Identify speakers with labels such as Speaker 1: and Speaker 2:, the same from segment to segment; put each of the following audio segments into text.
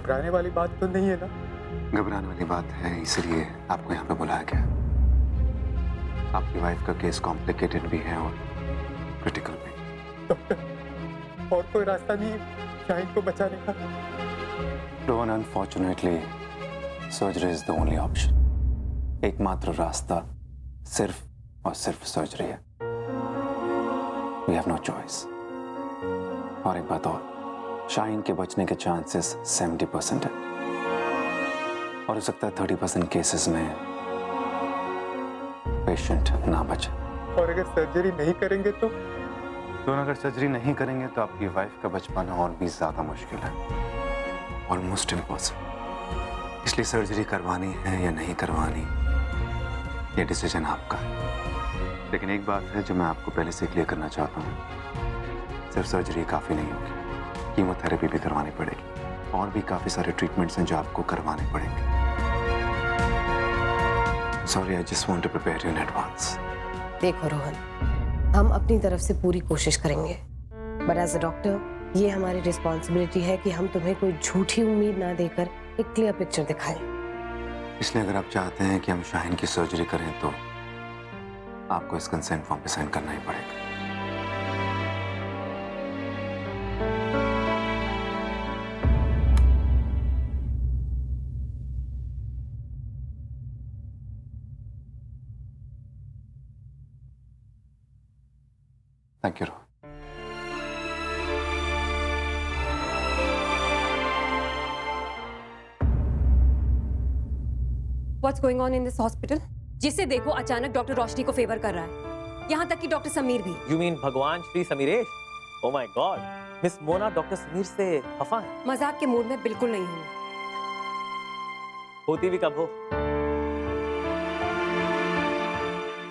Speaker 1: घबराने वाली बात तो नहीं है ना?
Speaker 2: घबराने वाली बात है, इसलिए आपको यहाँ पे बुलाया गया। आपकी वाइफ का केस कॉम्प्लिकेटेड भी है और क्रिटिकल भी।
Speaker 1: डॉक्टर, और कोई रास्ता नहीं है शाहिन को बचाने का?
Speaker 2: Rohan, unfortunately surgery is the only option. एकमात्र रास्ता सिर्फ और सिर्फ सर्जरी है। We have no choice. और एक बात और, शाहिन के बचने के चांसेस 70% है और हो सकता है 30% केसेस में पेशेंट ना बचे।
Speaker 1: और अगर सर्जरी नहीं करेंगे तो?
Speaker 2: अगर सर्जरी नहीं करेंगे तो आपकी वाइफ का बच पाना और भी ज्यादा मुश्किल है, ऑलमोस्ट इम्पॉसिबल। इसलिए सर्जरी करवानी है या नहीं करवानी, ये डिसीजन आपका है। लेकिन एक बात है जो मैं आपको पहले से क्लियर करना चाहता हूँ, सिर्फ सर्जरी काफी नहीं होगी, कीमोथेरेपी भी करवानी पड़ेगी और भी काफी सारे ट्रीटमेंट्स हैं जो आपको करवाने पड़ेंगे। Sorry, I just want to prepare you in advance.
Speaker 3: देखो रोहन, हम अपनी तरफ से पूरी कोशिश करेंगे, बट एज अ डॉक्टर ये हमारी रिस्पॉन्सिबिलिटी है कि हम तुम्हें कोई झूठी उम्मीद ना देकर एक क्लियर पिक्चर दिखाएं।
Speaker 2: इसलिए अगर आप चाहते हैं कि हम शाहिन की सर्जरी करें तो आपको इस कंसेंट फॉर्म पे साइन करना ही पड़ेगा। Thank you.
Speaker 4: What's going on in this hospital? जिसे देखो अचानक डॉक्टर रोशनी को फेवर कर रहा है, यहाँ तक कि डॉक्टर समीर भी।
Speaker 5: You mean भगवान Shri Samiresh? Oh my God, miss Mona doctor Samir से खफा है?
Speaker 4: मजाक के मूड में बिल्कुल नहीं हूँ।
Speaker 5: होती भी कब हो?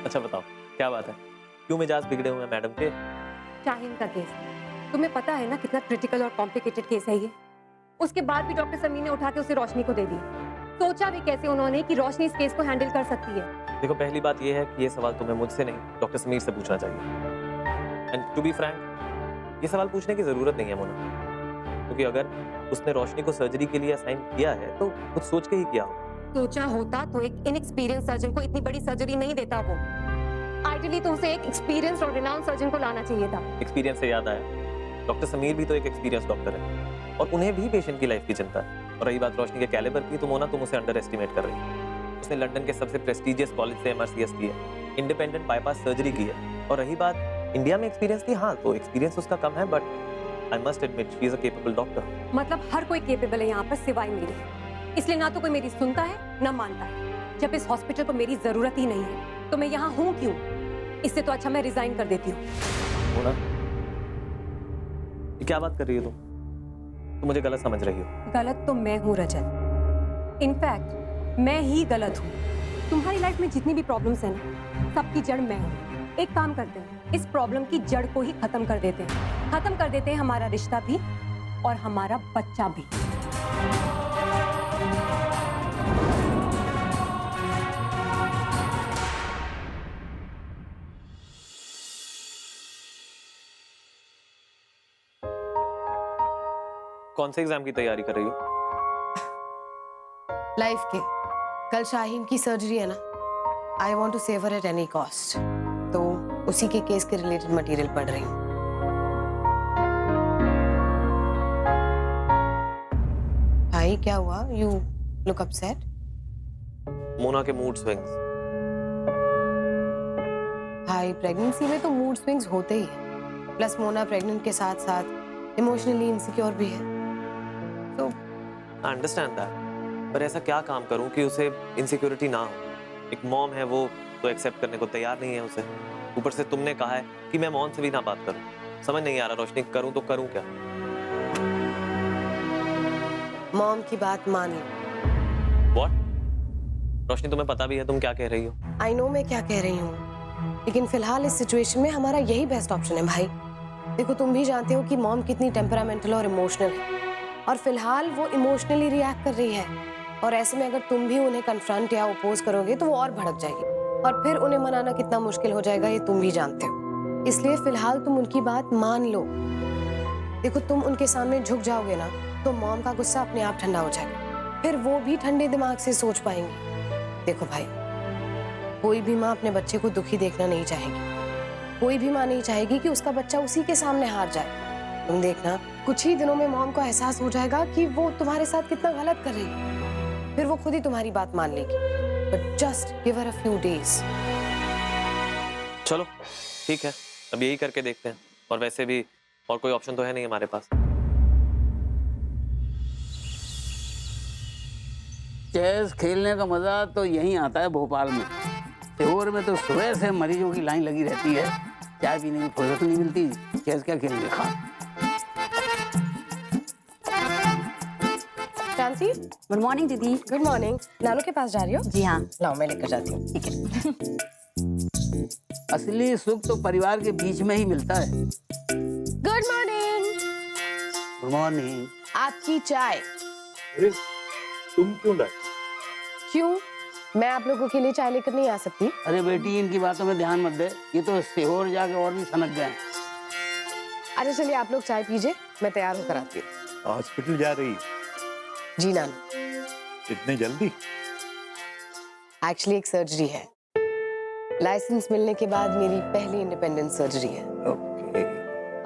Speaker 5: अच्छा बताओ, क्या बात है? क्यों मिजाज बिगड़े हुए हैं मैडम के?
Speaker 4: शाहिन का केस, तुम्हें पता है ना कितना क्रिटिकल और कॉम्प्लिकेटेड केस है ये। उसके बाद भी डॉक्टर समीर ने उठा के उसे रोशनी को दे दी। सोचा भी कैसे उन्होंने कि रोशनी इस केस को हैंडल कर सकती है।
Speaker 5: देखो, पहली बात ये है कि ये सवाल तुम्हें मुझसे नहीं डॉक्टर समीर से पूछना चाहिए। एंड टू बी फ्रैंक, ये सवाल पूछने की जरूरत नहीं है मोना, क्योंकि अगर उसने रोशनी को सर्जरी के लिए असाइन किया है तो कुछ सोच के ही किया हो।
Speaker 4: सोचा होता तो एक इनएक्सपीरियंस सर्जन को इतनी बड़ी सर्जरी नहीं देता वो। आइडियली तो उसे एक एक्सपीरियंस और रिनाउंड सर्जन को लाना चाहिए था।
Speaker 5: एक्सपीरियंस से याद आया, डॉक्टर समीर भी तो एक एक्सपीरियंस डॉक्टर है और उन्हें भी पेशेंट की लाइफ की चिंता है। और रही बात रोशनी के कैलिबर की, तो मोना तुम उसे अंडर एस्टिमेट कर रही है। उसने लंदन के सबसे प्रेस्टिजियस कॉलेज से MRCS की है, इंडिपेंडेंट बाईपास सर्जरी की है। और रही बात इंडिया में एक्सपीरियंस की, हाँ तो एक्सपीरियंस उसका कम है, but I must admit she is a capable doctor.
Speaker 4: मतलब हर कोई केपेबल है यहाँ पर सिवाय मेरे, इसलिए ना तो कोई मेरी सुनता है ना मानता है। जब इस हॉस्पिटल को मेरी जरूरत ही नहीं है तो मैं यहाँ हूँ क्यों? इससे तो अच्छा मैं रिजाइन कर देती हूँ।
Speaker 5: मोना, ये क्या बात कर रही हो तुम मुझे गलत समझ रही हो।
Speaker 4: गलत तो मैं हूँ रजत, इनफैक्ट मैं ही गलत हूँ। तुम्हारी लाइफ में जितनी भी प्रॉब्लम्स हैं ना, सबकी जड़ मैं हूँ। एक काम करते हैं, इस प्रॉब्लम की जड़ को ही खत्म कर देते हैं। खत्म कर देते हैं हमारा रिश्ता भी और हमारा बच्चा भी।
Speaker 5: कौन से एग्जाम की तैयारी कर रही हो?
Speaker 3: लाइफ के। कल शाहीन की सर्जरी है ना, I want to save her at any cost, तो उसी के केस के रिलेटेड मटेरियल पढ़ रही हूँ। भाई क्या हुआ? You look upset.
Speaker 5: मोना के मूड स्विंग्स।
Speaker 3: भाई प्रेगनेंसी में तो मूड स्विंग्स होते ही हैं, प्लस मोना प्रेग्नेंट के साथ साथ इमोशनली इनसिक्योर भी है। तो
Speaker 5: आई अंडरस्टैंड दैट, पर ऐसा क्या काम करूं कि उसे इनसिक्योरिटी ना हो? एक मॉम है, वो तो एक्सेप्ट करने को तैयार नहीं है उसे। ऊपर से तुमने कहा है कि मैं मॉम से भी ना बात करूं। समझ नहीं आ रहा रोशनी, करूं तो करूं क्या?
Speaker 3: मॉम की बात मान लो।
Speaker 5: व्हाट? रोशनी, तुम्हें पता भी है तुम क्या कह रही हो?
Speaker 3: आई नो मैं क्या कह रही हूँ, लेकिन फिलहाल इस सिचुएशन में हमारा यही बेस्ट ऑप्शन है भाई। देखो, तुम भी जानते हो कि मॉम कितनी टेम्परामेंटल और इमोशनल है, और फिलहाल वो इमोशनली रिएक्ट कर रही है। और ऐसे में अगर तुम भी उन्हें कन्फ्रंट या ओपोज करोगे तो वो और भड़क जाएगी, और फिर उन्हें मनाना कितना मुश्किल हो जाएगा ये तुम भी जानते हो। इसलिए फिलहाल तुम उनकी बात मान लो। देखो, तुम उनके सामने झुक जाओगे ना तो मॉम का गुस्सा अपने आप ठंडा हो जाएगा, फिर वो भी ठंडे दिमाग से सोच पाएंगी। देखो भाई, कोई भी माँ अपने बच्चे को दुखी देखना नहीं चाहेगी, कोई भी माँ नहीं चाहेगी कि उसका बच्चा उसी के सामने हार जाए। तुम देखना, कुछ ही दिनों में मॉम को एहसास हो जाएगा कि वो तुम्हारे साथ कितना गलत कर रही है, फिर वो खुद ही तुम्हारी बात मान लेगी। But just give her a few days.
Speaker 5: चलो ठीक है, अब यही करके देखते हैं, और वैसे भी और कोई ऑप्शन तो है नहीं हमारे पास।
Speaker 6: चेस खेलने का मजा तो यहीं आता है भोपाल में। सीहोर में तो सुबह से मरीजों की लाइन लगी रहती है, चाय पीने की फुर्सत नहीं मिलती। चेस क्या खेलेंगे? खा।
Speaker 3: शांति,
Speaker 7: गुड मॉर्निंग दीदी।
Speaker 3: Good morning. नानू के पास जा रही हो?
Speaker 7: जी हाँ।
Speaker 3: लाओ, मैं लेकर जाती हूँ।
Speaker 7: ठीक है।
Speaker 6: असली सुख तो परिवार के बीच में ही मिलता है।
Speaker 3: Good morning.
Speaker 6: Good morning.
Speaker 3: आपकी चाय।
Speaker 1: अरे तुम क्यों लाए?
Speaker 3: क्यों? मैं आप लोगों के लिए चाय लेकर नहीं आ सकती?
Speaker 6: अरे बेटी, इनकी बातों में ध्यान मत दे, ये तो सीहोर जाके और भी सनक गए।
Speaker 3: अच्छा चलिए, आप लोग चाय पीजिए, मैं तैयार होकर आती हूँ।
Speaker 1: हॉस्पिटल जा रही है?
Speaker 3: जी नानू।
Speaker 1: इतनी जल्दी?
Speaker 3: एक्चुअली एक सर्जरी है। लाइसेंस मिलने के बाद मेरी पहली इंडिपेंडेंट सर्जरी है।
Speaker 1: ओके।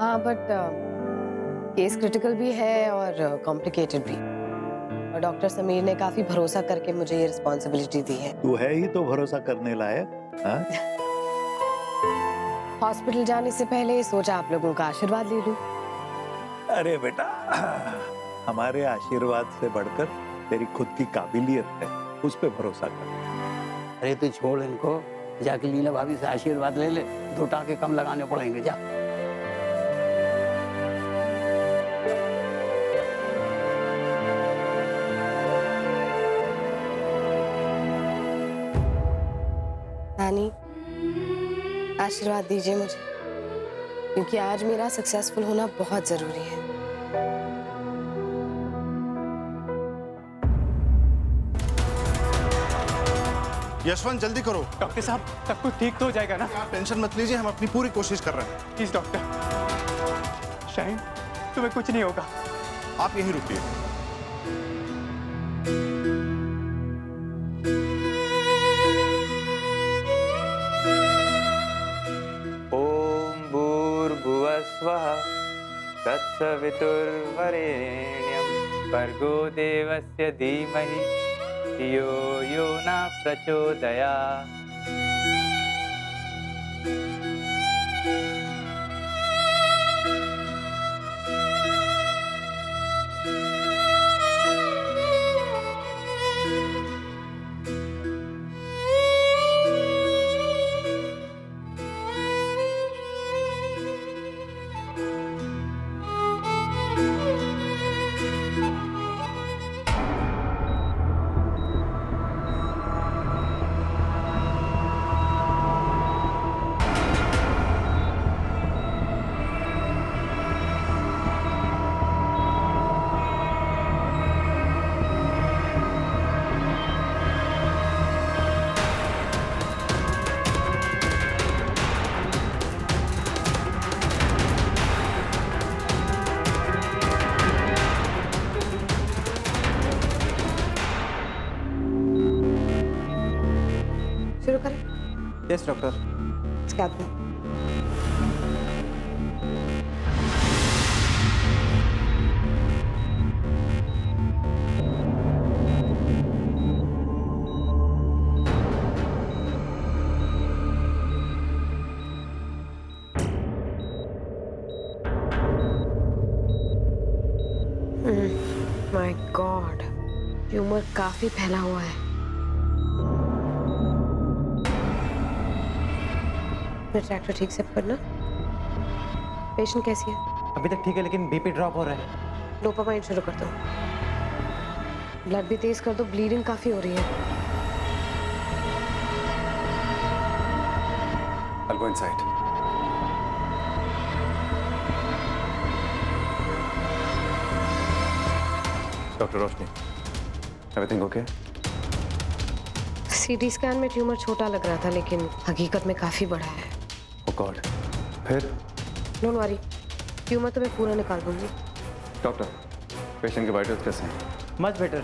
Speaker 3: हाँ, बट केस क्रिटिकल भी है और कॉम्प्लिकेटेड भी। और डॉक्टर समीर ने काफी भरोसा करके मुझे ये रिस्पॉन्सिबिलिटी दी है।
Speaker 1: तू है ही तो भरोसा करने लायक। हाँ?
Speaker 3: हॉस्पिटल जाने से पहले सोचा आप लोगों का आशीर्वाद ले लूं।
Speaker 1: अरे बेटा, हमारे आशीर्वाद से बढ़कर तेरी खुद की काबिलियत है, उस पे भरोसा कर।
Speaker 6: अरे तू छोड़ इनको, जाके लीला भाभी से आशीर्वाद ले ले, 2 टाके कम लगाने पड़ेंगे। जा।
Speaker 3: नानी, आशीर्वाद दीजिए मुझे, क्योंकि आज मेरा सक्सेसफुल होना बहुत जरूरी है।
Speaker 8: यशवंत जल्दी करो।
Speaker 1: डॉक्टर साहब, सब कुछ ठीक तो हो जाएगा ना?
Speaker 8: आप टेंशन मत लीजिए, हम अपनी पूरी कोशिश कर रहे हैं।
Speaker 1: Please doctor. शाहिन, तुम्हें कुछ नहीं होगा।
Speaker 8: आप यहीं रुकिए।
Speaker 9: ओम भूर्भुवस्वः तत्सवितुर्वरेण्यं भर्गो देवस्य धीमहि धियो यो न प्रचोदयात्।
Speaker 3: शुरू करें?
Speaker 2: Yes doctor.
Speaker 3: स्कैल्प में। माय गॉड, ट्यूमर काफी फैला हुआ है। ट्रैक्टर ठीक से पकड़ना। पेशेंट कैसी है?
Speaker 2: अभी तक ठीक है, लेकिन बीपी ड्रॉप हो रहा है।
Speaker 3: डोपामाइन शुरू कर दो। ब्लड भी तेज कर दो, ब्लीडिंग काफी हो रही है।
Speaker 2: I'll go inside. डॉक्टर रोशनी, एवरीथिंग ओके?
Speaker 3: सीटी स्कैन में ट्यूमर छोटा लग रहा था, लेकिन हकीकत में काफी बड़ा है।
Speaker 2: ओह गॉड, फिर?
Speaker 3: डोंट वरी, ट्यूमर तो मैं पूरा निकाल दूंगी।
Speaker 2: डॉक्टर, पेशेंट के वाइटल्स कैसे हैं?
Speaker 7: Much better.